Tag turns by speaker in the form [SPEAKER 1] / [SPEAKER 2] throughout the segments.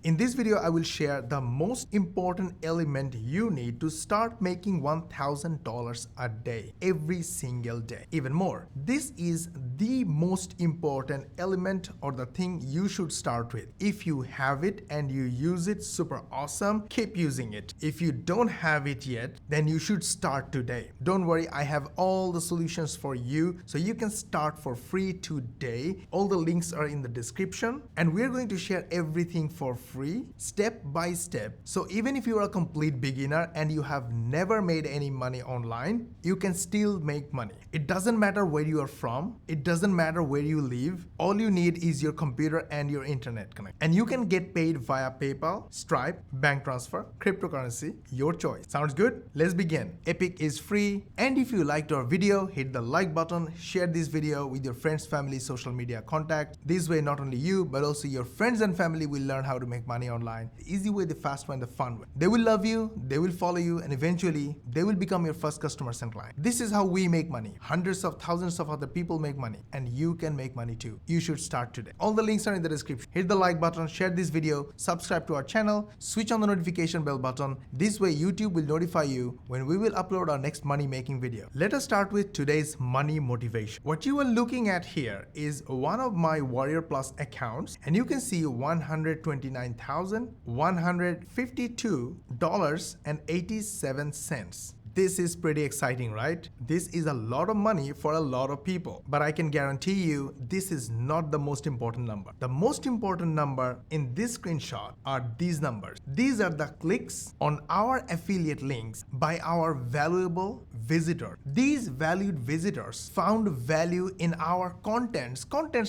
[SPEAKER 1] In this video, I will share the most important element you need to start making $1,000 a day, every single day. Even more, this is the most important element or the thing you should start with. If you have it and you use it super awesome, keep using it. If you don't have it yet, then you should start today. Don't worry, I have all the solutions for you so you can start for free today. All the links are in the description and we're going to share everything for free, step by step. So even if you're a complete beginner and you have never made any money online, you can still make money. It doesn't matter where you are from. It doesn't matter where you live. All you need is your computer and your internet connection. And you can get paid via PayPal, Stripe, bank transfer, cryptocurrency, your choice. Sounds good? Let's begin. Epic is free. And if you liked our video, hit the like button, share this video with your friends, family, social media contact. This way, not only you, but also your friends and family will learn how to make money online. The easy way, the fast one, the fun way. They will love you, they will follow you, and eventually they will become your first customers and client. This is how we make money. Hundreds of thousands of other people make money, and you can make money too. You should start today. All the links are in the description. Hit the like button, share this video, subscribe to our channel, switch on the notification bell button. This way YouTube will notify you when we will upload our next money making video. Let us start with today's money motivation. What you are looking at here is one of my Warrior Plus accounts, and you can see $129,152.87. This is pretty exciting, right? This is a lot of money for a lot of people, but I can guarantee you this is not the most important number. The most important number in this screenshot are these numbers. These are the clicks on our affiliate links by our valuable visitors. These valued visitors found value in our contents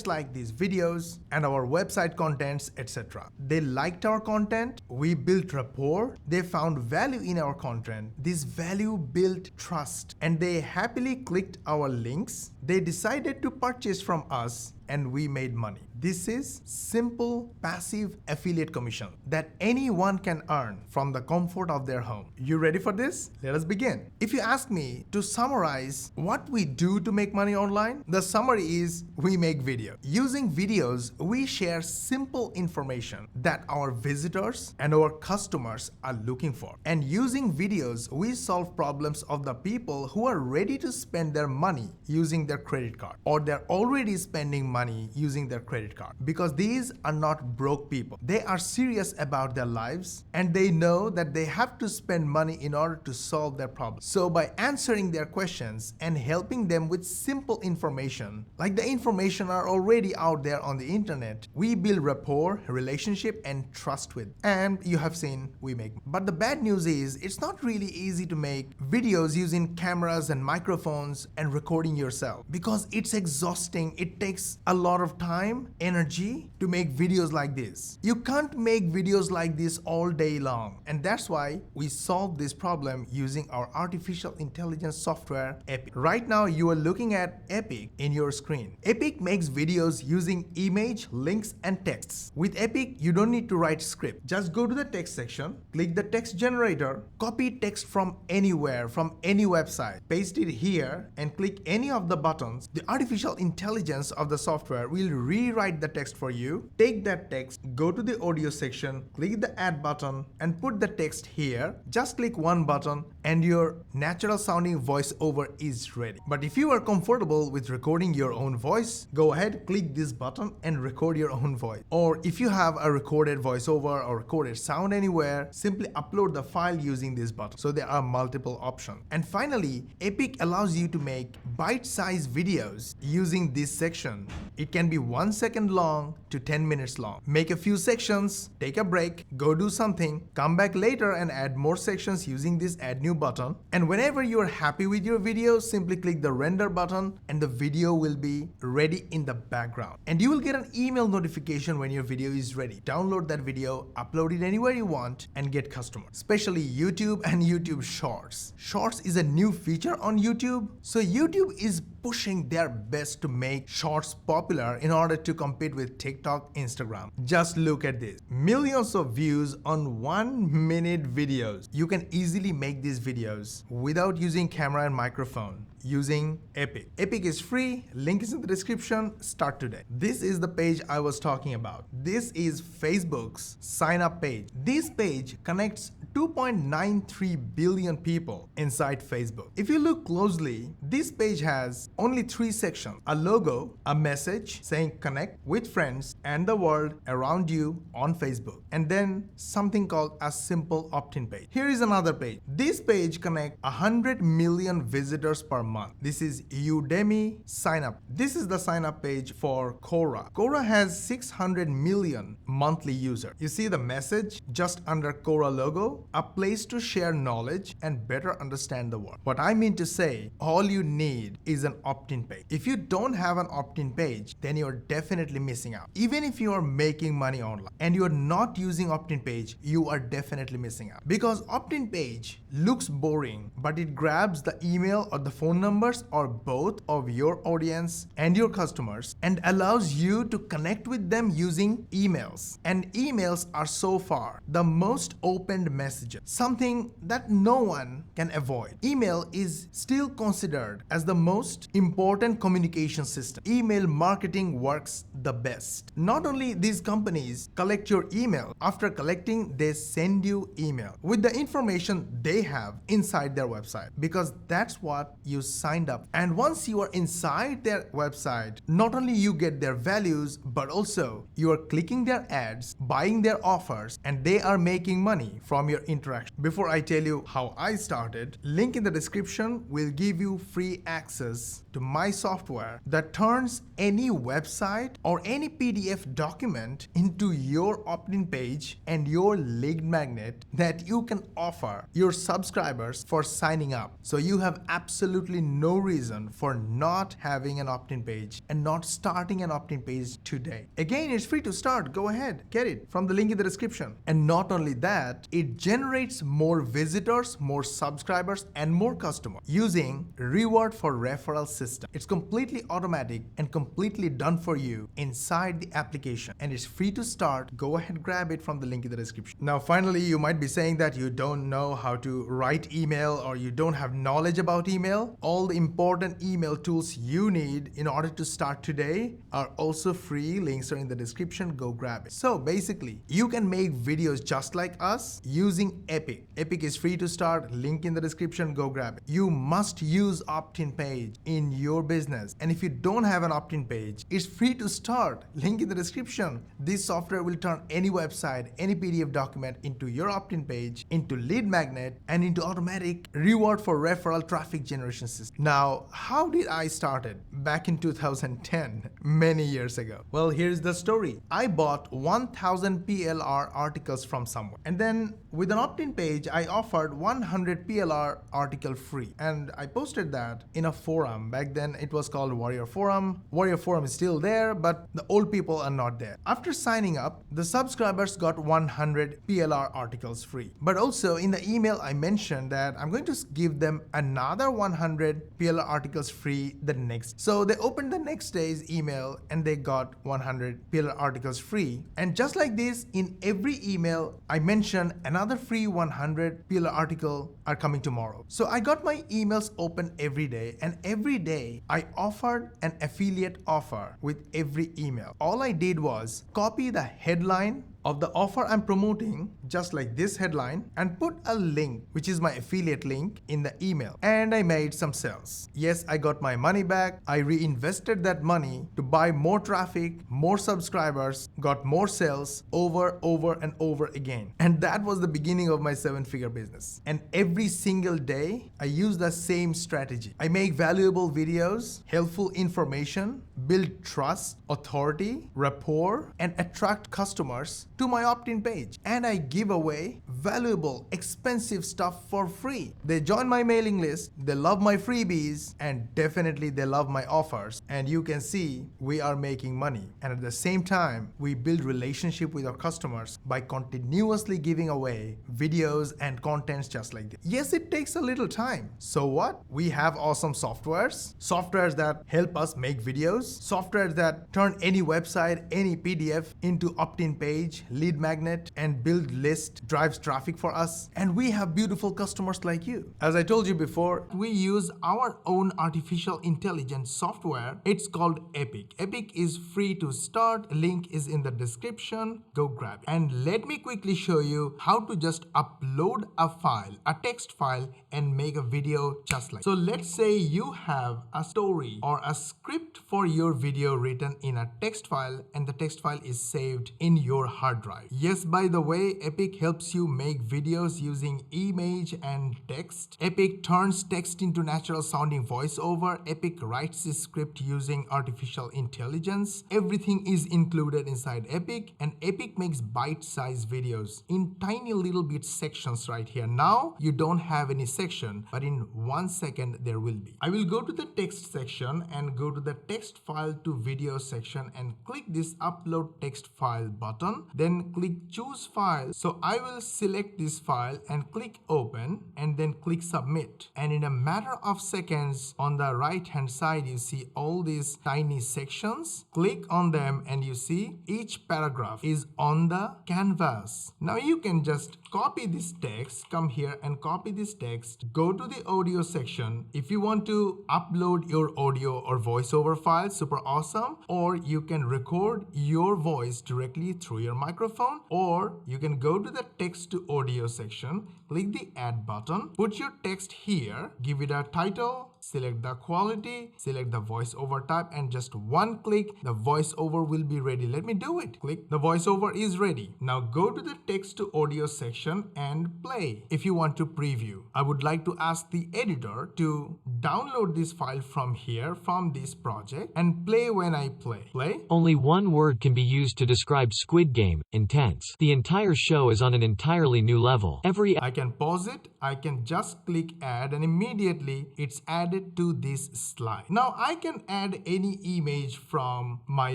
[SPEAKER 1] like these videos and our website contents, etc. They liked our content, we built rapport, they found value in our content. This value built trust, and they happily clicked our links. They decided to purchase from us, and we made money. This is simple passive affiliate commission that anyone can earn from the comfort of their home. You ready for this? Let us begin. If you ask me to summarize what we do to make money online, the summary is we make videos. Using videos, we share simple information that our visitors and our customers are looking for. And using videos, we solve problems of the people who are ready to spend their money using their credit card, or they're already spending money using their credit card, because these are not broke people. They are serious about their lives and they know that they have to spend money in order to solve their problems. So by answering their questions and helping them with simple information, like the information are already out there on the internet, we build rapport, relationship, and trust with. And you have seen we make. But the bad news is it's not really easy to make videos using cameras and microphones and recording yourself, because it's exhausting. It takes a lot of time, energy to make videos like this. You can't make videos like this all day long, and that's why we solve this problem using our artificial intelligence software, Epic. Right now you are looking at Epic in your screen. Epic makes videos using image, links, and texts. With Epic, you don't need to write script. Just go to the text section, click the text generator, copy text from anywhere, from any website, paste it here, and click any of the buttons. The artificial intelligence of the software will rewrite the text for you. Take that text, go to the audio section, click the add button, and put the text here. Just click one button and your natural sounding voiceover is ready. But if you are comfortable with recording your own voice, go ahead, click this button and record your own voice. Or if you have a recorded voiceover or recorded sound anywhere, simply upload the file using this button. So there are multiple options. And finally, Epic allows you to make bite-sized videos using this section. It can be 1 second long to 10 minutes long. Make a few sections, take a break, go do something, come back later and add more sections using this add new button. And whenever you are happy with your video, simply click the render button and the video will be ready in the background. And you will get an email notification when your video is ready. Download that video, upload it anywhere you want, and get customers. Especially YouTube and YouTube Shorts. Shorts is a new feature on YouTube. So YouTube is pushing their best to make shorts popular in order to compete with TikTok, Instagram. Just look at this. Millions of views on 1-minute videos. You can easily make these videos without using camera and microphone using Epic. Epic is free, link is in the description, start today. This is the page I was talking about. This is Facebook's sign up page. This page connects 2.93 billion people inside Facebook. If you look closely, this page has only 3 sections: a logo, a message saying connect with friends and the world around you on Facebook, and then something called a simple opt-in page. Here is another page. This page connects 100 million visitors per month. This is Udemy sign up. This is the sign up page for Quora. Quora has 600 million monthly users. You see the message just under Quora logo, a place to share knowledge and better understand the world. What I mean to say, all you need is an opt-in page. If you don't have an opt-in page, then you're definitely missing out. Even if you are making money online and you're not using opt-in page, you are definitely missing out. Because opt-in page looks boring, but it grabs the email or the phone numbers or both of your audience and your customers and allows you to connect with them using emails. And emails are so far the most opened messages, something that no one can avoid. Email is still considered as the most important communication system. Email marketing works the best. Not only these companies collect your email, after collecting they send you email with the information they have inside their website, because that's what you signed up. And once you are inside their website, not only you get their values, but also you are clicking their ads, buying their offers, and they are making money from your interaction. Before I tell you how I started, link in the description will give you free access to my software that turns any website or any PDF document into your opt-in page and your lead magnet that you can offer your subscribers for signing up. So you have absolutely no reason for not having an opt-in page and not starting an opt-in page today. Again, it's free to start. Go ahead, get it from the link in the description. And not only that, it generates more visitors, more subscribers, and more customers using reward for referral system. It's completely automatic and completely done for you inside the application, and it's free to start. Go ahead, grab it from the link in the description. Now, finally, you might be saying that you don't know how to write email or you don't have knowledge about email. All the important email tools you need in order to start today are also free. Links are in the description. Go grab it. So basically, you can make videos just like us using Epic. Epic is free to start. Link in the description. Go grab it. You must use opt-in page in your business. And if you don't have an opt-in page, it's free to start. Link in the description. This software will turn any website, any PDF document into your opt-in page, into lead magnet, and into automatic reward for referral traffic generation system. Now, how did I started? Back in 2010, many years ago. Well, here's the story. I bought 1000 PLR articles from someone, and then with an opt-in page, I offered 100 PLR article free, and I posted that in a forum. Back then it was called Warrior Forum. Warrior Forum is still there, but the old people are not there. After signing up, the subscribers got 100 PLR articles free. But also in the email I mentioned that I'm going to give them another 100 PLR articles free the next. So they opened the next day's email and they got 100 PLR articles free. And just like this, in every email I mentioned another free 100 PLR article are coming tomorrow. So I got my emails open every day, and every day I offered an affiliate offer with every email. All I did was copy the headline of the offer I'm promoting, just like this headline, and put a link, which is my affiliate link, in the email. And I made some sales. Yes, I got my money back. I reinvested that money to buy more traffic, more subscribers, got more sales over and over again. And that was the beginning of my 7-figure business. And every single day, I use the same strategy. I make valuable videos, helpful information, build trust, authority, rapport, and attract customers to my opt-in page, and I give away valuable, expensive stuff for free. They join my mailing list, they love my freebies, and definitely they love my offers. And you can see we are making money. And at the same time, we build relationship with our customers by continuously giving away videos and contents just like this. Yes, it takes a little time. So what? We have awesome softwares that help us make videos, softwares that turn any website, any PDF into opt-in page, lead magnet, and build list, drives traffic for us. And we have beautiful customers like you. As I told you before, we use our own artificial intelligence software. It's called Epic. Epic is free to start. Link is in the description. Go grab it. And let me quickly show you how to just upload a file, a text file, and make a video just like. So let's say you have a story or a script for your video written in a text file, and the text file is saved in your hard drive. Yes, by the way, Epic helps you make videos using image and text. Epic turns text into natural sounding voiceover. Epic writes a script using artificial intelligence. Everything is included inside Epic, and Epic makes bite-sized videos in tiny little bit sections right here. Now you don't have any section, but in 1 second there will be. I will go to the text section and go to the text file to video section and click this upload text file button, then click choose file. So I will select this file and click open, and then click submit. And in a matter of seconds, on the right hand side you see all these tiny sections. Click on them and you see each paragraph is on the canvas. Now you can just copy this text, come here and copy this text, go to the audio section. If you want to upload your audio or voiceover file, super awesome, or you can record your voice directly through your microphone, or you can go to the text to audio section, click the add button, put your text here, give it a title, select the quality, select the voiceover type, and just one click, the voiceover will be ready. Let me do it. Click, the voiceover is ready. Now go to the text to audio section and play. If you want to preview, I would like to ask the editor to download this file from here, from this project, and play when I play. Play.
[SPEAKER 2] Only one word can be used to describe Squid Game: intense. The entire show is on an entirely new level.
[SPEAKER 1] I can pause it, I can just click add, and immediately it's added to this slide. Now I can add any image from my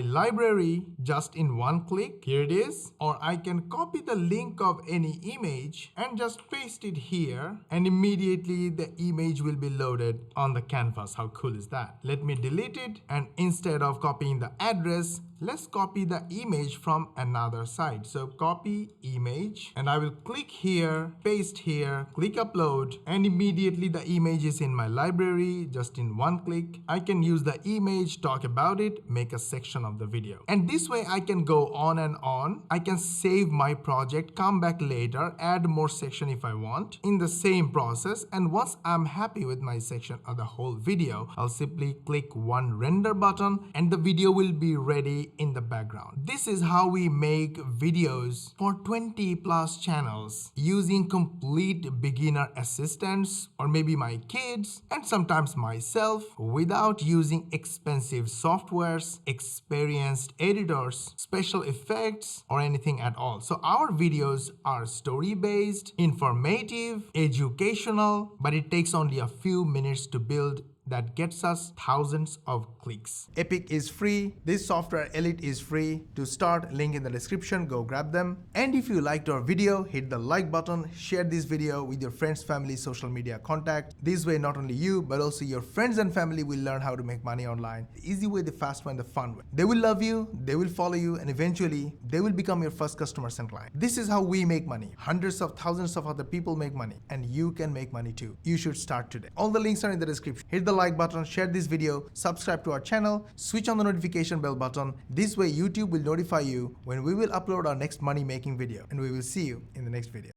[SPEAKER 1] library just in one click. Here it is. Or I can copy the link of any image and just paste it here, and immediately the image will be loaded on the canvas. How cool is that? Let me delete it, and instead of copying the address, let's copy the image from another site. So copy image, and I will click here, paste here, click upload, and immediately the image is in my library just in one click. I can use the image, talk about it, make a section of the video. And this way I can go on and on. I can save my project, come back later, add more section if I want in the same process. And once I'm happy with my section or the whole video, I'll simply click one render button and the video will be ready in the background. This is how we make videos for 20+ channels using complete beginner assistance, or maybe my kids and sometimes myself, without using expensive softwares, experienced editors, special effects, or anything at all. So our videos are story based, informative, educational, but it takes only a few minutes to build. That gets us thousands of clicks. Epic is free. This software Elite is free. To start, link in the description, go grab them. And if you liked our video, hit the like button, share this video with your friends, family, social media contact. This way, not only you, but also your friends and family will learn how to make money online. The easy way, the fast way, and the fun way. They will love you, they will follow you, and eventually they will become your first customers and clients. This is how we make money. Hundreds of thousands of other people make money, and you can make money too. You should start today. All the links are in the description. Hit the like button, share this video, subscribe to our channel, switch on the notification bell button. This way YouTube will notify you when we will upload our next money making video, and we will see you in the next video.